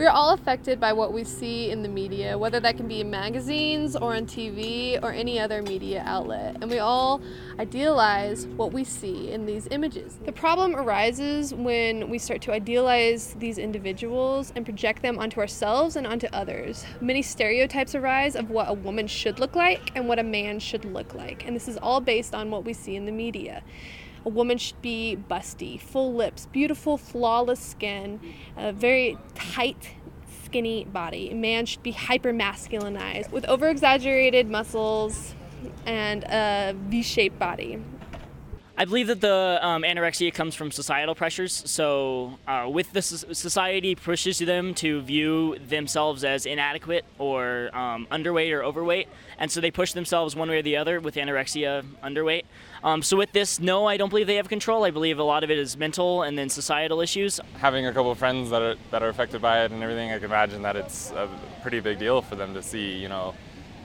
We are all affected by what we see in the media, whether that can be in magazines or on TV or any other media outlet, and we all idealize what we see in these images. The problem arises when we start to idealize these individuals and project them onto ourselves and onto others. Many stereotypes arise of what a woman should look like and what a man should look like, and this is all based on what we see in the media. A woman should be busty, full lips, beautiful, flawless skin, a very tight, skinny body. A man should be hyper-masculinized with over-exaggerated muscles and a V-shaped body. I believe that the anorexia comes from societal pressures. So with the society pushes them to view themselves as inadequate or underweight or overweight. And so they push themselves one way or the other with anorexia, underweight. So with this, no, I don't believe they have control. I believe a lot of it is mental and then societal issues. Having a couple of friends that are affected by it and everything, I can imagine that it's a pretty big deal for them to see,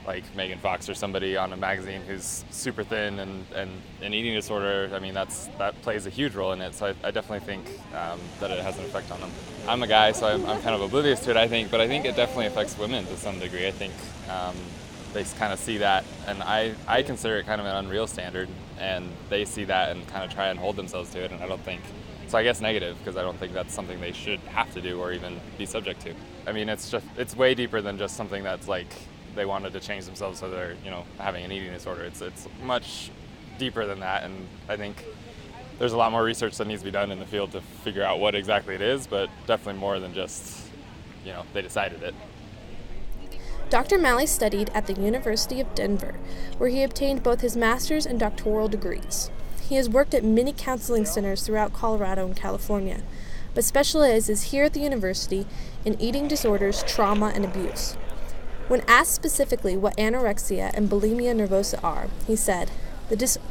like Megan Fox or somebody on a magazine who's super thin and an eating disorder. I mean, that plays a huge role in it. So I definitely think that it has an effect on them. I'm a guy, so I'm kind of oblivious to it, I think, but I think it definitely affects women to some degree. I think they kind of see that, and I consider it kind of an unreal standard, and they see that and kind of try and hold themselves to it, and I don't think, so I guess negative, because I don't think that's something they should have to do or even be subject to. I mean, it's way deeper than just something that's like, they wanted to change themselves so they're, having an eating disorder. It's much deeper than that, and I think there's a lot more research that needs to be done in the field to figure out what exactly it is, but definitely more than just, they decided it. Dr. Malley studied at the University of Denver, where he obtained both his master's and doctoral degrees. He has worked at many counseling centers throughout Colorado and California, but specializes here at the university in eating disorders, trauma, and abuse. When asked specifically what anorexia and bulimia nervosa are, he said,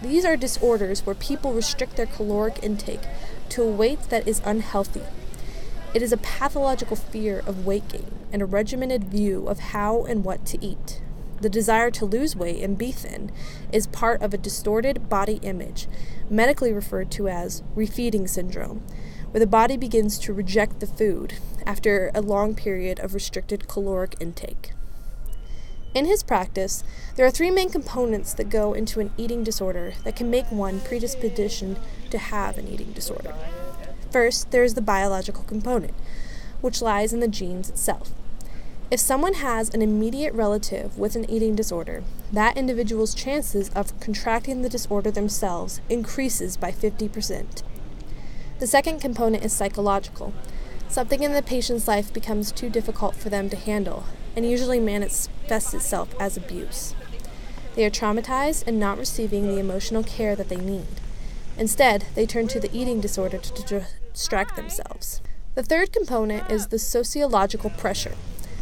"These are disorders where people restrict their caloric intake to a weight that is unhealthy. It is a pathological fear of weight gain and a regimented view of how and what to eat. The desire to lose weight and be thin is part of a distorted body image, medically referred to as refeeding syndrome, where the body begins to reject the food after a long period of restricted caloric intake." In his practice, there are three main components that go into an eating disorder that can make one predispositioned to have an eating disorder. First, there is the biological component, which lies in the genes itself. If someone has an immediate relative with an eating disorder, that individual's chances of contracting the disorder themselves increases by 50%. The second component is psychological. Something in the patient's life becomes too difficult for them to handle, and usually manifests itself as abuse. They are traumatized and not receiving the emotional care that they need. Instead, they turn to the eating disorder to distract themselves. The third component is the sociological pressure.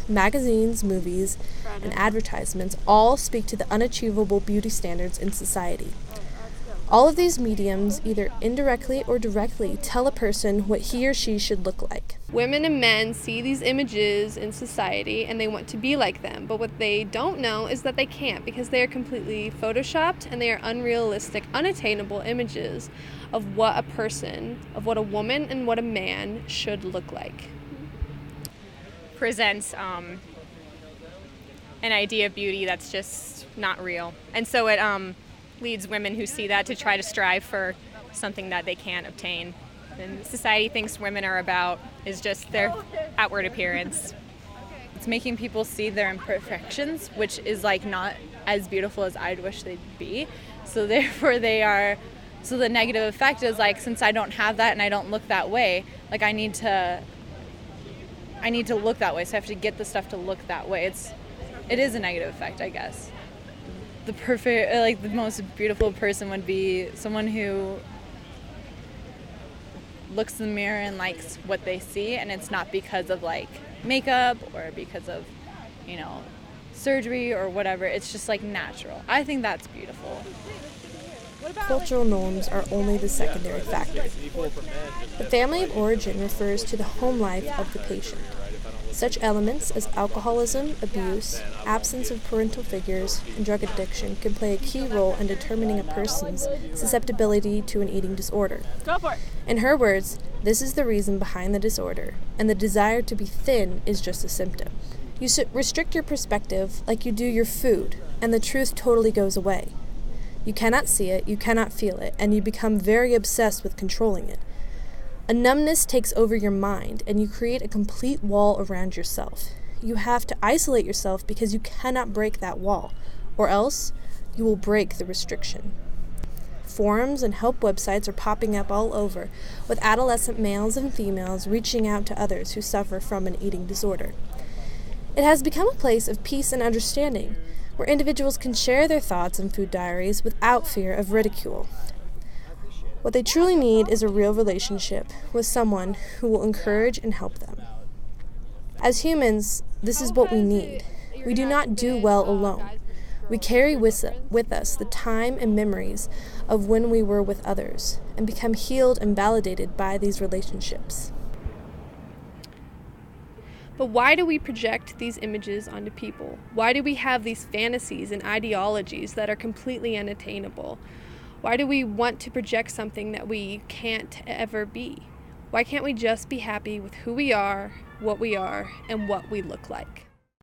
Magazines, movies, and advertisements all speak to the unachievable beauty standards in society. All of these mediums, either indirectly or directly, tell a person what he or she should look like. Women and men see these images in society and they want to be like them, but what they don't know is that they can't, because they are completely photoshopped and they are unrealistic, unattainable images of what a person, of what a woman and what a man should look like. Presents an idea of beauty that's just not real. And so it leads women who see that to try to strive for something that they can't obtain. And society thinks women are about is just their outward appearance. It's making people see their imperfections, which is like not as beautiful as I'd wish they'd be. So therefore so the negative effect is like, since I don't have that and I don't look that way, like I need to look that way, so I have to get the stuff to look that way. It is a negative effect, I guess. The most beautiful person would be someone who looks in the mirror and likes what they see, and it's not because of like makeup or because of, surgery or whatever. It's just like natural. I think that's beautiful. Cultural norms are only the secondary factor. The family of origin refers to the home life of the patient. Such elements as alcoholism, abuse, absence of parental figures, and drug addiction can play a key role in determining a person's susceptibility to an eating disorder. Go for it. In her words, this is the reason behind the disorder, and the desire to be thin is just a symptom. You restrict your perspective like you do your food, and the truth totally goes away. You cannot see it, you cannot feel it, and you become very obsessed with controlling it. A numbness takes over your mind, and you create a complete wall around yourself. You have to isolate yourself because you cannot break that wall, or else you will break the restriction. Forums and help websites are popping up all over, with adolescent males and females reaching out to others who suffer from an eating disorder. It has become a place of peace and understanding, where individuals can share their thoughts and food diaries without fear of ridicule. What they truly need is a real relationship with someone who will encourage and help them. As humans, this is what we need. We do not do well alone. We carry with us the time and memories of when we were with others and become healed and validated by these relationships. But why do we project these images onto people? Why do we have these fantasies and ideologies that are completely unattainable? Why do we want to project something that we can't ever be? Why can't we just be happy with who we are, what we are, and what we look like?